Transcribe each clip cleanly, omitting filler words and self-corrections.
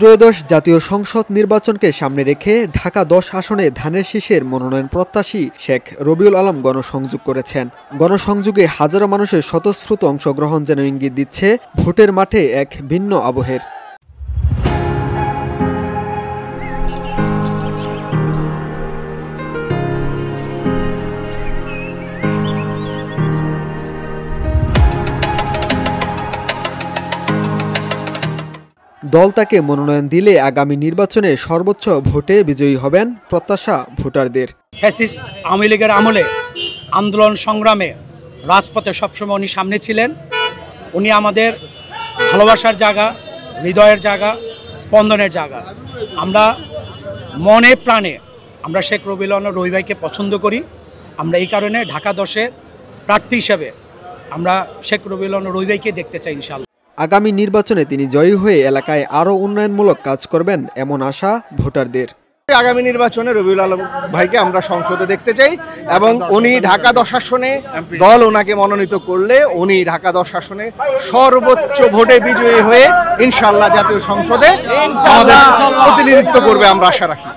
ত্রয়োদশ জাতীয় সংসদ নির্বাচনকে সামনে রেখে ঢাকা ১০ আসনে ধানের শীষের মনোনয়ন প্রত্যাশী শেখ রবিউল আলম গণসংযোগ করেছেন। গণসংযোগে হাজারো মানুষের স্বতঃস্ফূর্ত অংশগ্রহণ যেন ইঙ্গিত দিচ্ছে ভোটের মাঠে এক ভিন্ন আবহের। দল তাকে মনোনয়ন দিলে আগামী নির্বাচনে সর্বোচ্চ ভোটে বিজয়ী হবেন প্রত্যাশা ভোটারদের। ফ্যাসিস্ট আওয়ামী লীগের আমলে আন্দোলন সংগ্রামে রাজপথে সবসময় উনি সামনে ছিলেন। উনি আমাদের ভালোবাসার জায়গা, হৃদয়ের জায়গা, স্পন্দনের জায়গা। আমরা মনে প্রাণে আমরা শেখ রবিউল আলম রবি ভাইকে পছন্দ করি। আমরা এই কারণে ঢাকা 10-এর প্রার্থী হিসেবে আমরা শেখ রবিউল আলম রবি ভাইকে দেখতে চাই ইনশাআল্লাহ। আগামী নির্বাচনে তিনি জয়ী হয়ে এলাকায় আরও উন্নয়নমূলক কাজ করবেন এমন আশা ভোটারদের। আগামী নির্বাচনে রবিউল আলম ভাইকে আমরা সংসদে দেখতে চাই এবং উনি ঢাকা 10 আসনে দল ওনাকে মনোনীত করলে উনি ঢাকা 10 আসনে সর্বোচ্চ ভোটে বিজয়ী হয়ে ইনশাআল্লাহ জাতীয় সংসদে আমাদের প্রতিনিধিত্ব করবে আমরা আশা রাখি।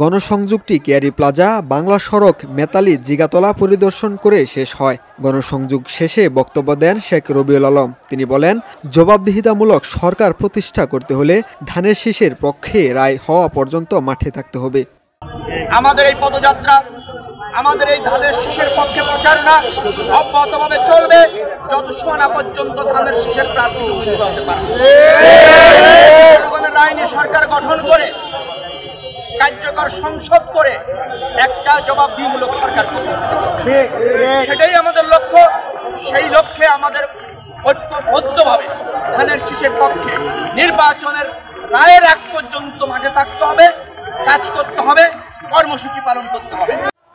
গণসংযোগটি কেয়ারি প্লাজা, বাংলা সড়ক, মেতালি, জিগাতলা পরিদর্শন করে শেষ হয়। গণসংযোগ শেষে বক্তব্য দেন শেখ রবিউল আলম। তিনি বলেন, জবাবদিহিতামূলক সরকার প্রতিষ্ঠা করতে হলে ধানের শীষের পক্ষে রায় হওয়া পর্যন্ত মাঠে থাকতে হবে। আমাদের এই পদযাত্রা, আমাদের এই ধানের শীষের পক্ষে প্রচারণা অব্যাহতভাবে চলবে যতক্ষণ না পর্যন্ত ধানের শীষের প্রার্থী উন্নীত হতে পারে। জনগণের রায় নিয়ে সরকার গঠন করে কার্যকর সংসদ করে একটা জবাবদিহিমূলক সরকার প্রতিষ্ঠা, সেটাই আমাদের লক্ষ্য। সেই লক্ষ্যে আমাদের ঐক্যবদ্ধভাবে ধানের শীষের পক্ষে নির্বাচনের রায়ের আগ পর্যন্ত মাঠে থাকতে হবে, কাজ করতে হবে, কর্মসূচি পালন করতে হবে।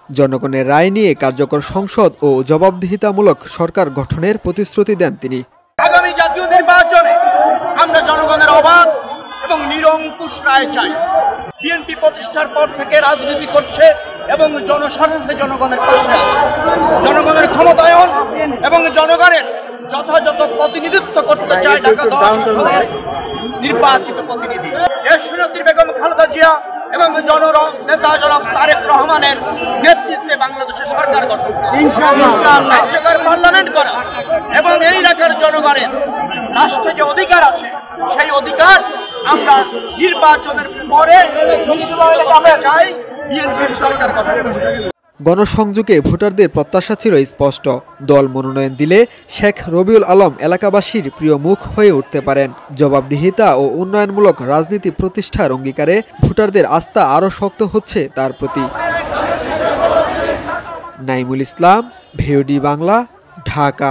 জনগণের রায় নিয়ে কার্যকর সংসদ ও জবাবদিহিতামূলক সরকার গঠনের প্রতিশ্রুতি দেন তিনি। আগামী জাতীয় নির্বাচনে আমরা জনগণের অবাধ এবং নিরঙ্কুশ রায় চাই। বিএনপি প্রতিষ্ঠার পর থেকে রাজনীতি করছে এবং জনস্বার্থে জনগণের পাশে আছে। জনগণের ক্ষমতায়ন এবং জনগণের যথাযথ প্রতিনিধিত্ব করতে চায় ঢাকা 10 আসনের নির্বাচিত প্রতিনিধি। দেশনেত্রী বেগম খালেদা জিয়া এবং জননেতা জনাব তারেক রহমানের নেতৃত্বে বাংলাদেশের সরকার গঠন, কার্যকর পার্লামেন্ট করা এবং এই এলাকার জনগণের রাষ্ট্রে যে অধিকার আছে সেই অধিকার আমরা নির্বাচনের পরে চাই বিএনপির সরকার গঠন। গণসংযোগে ভোটারদের প্রত্যাশা ছিল স্পষ্ট। দল মনোনয়ন দিলে শেখ রবিউল আলম এলাকাবাসীর প্রিয় মুখ হয়ে উঠতে পারেন। জবাবদিহিতা ও উন্নয়নমূলক রাজনীতি প্রতিষ্ঠার অঙ্গীকারে ভোটারদের আস্থা আরও শক্ত হচ্ছে তার প্রতি। নাইমুল ইসলাম, ভিওডি বাংলা, ঢাকা।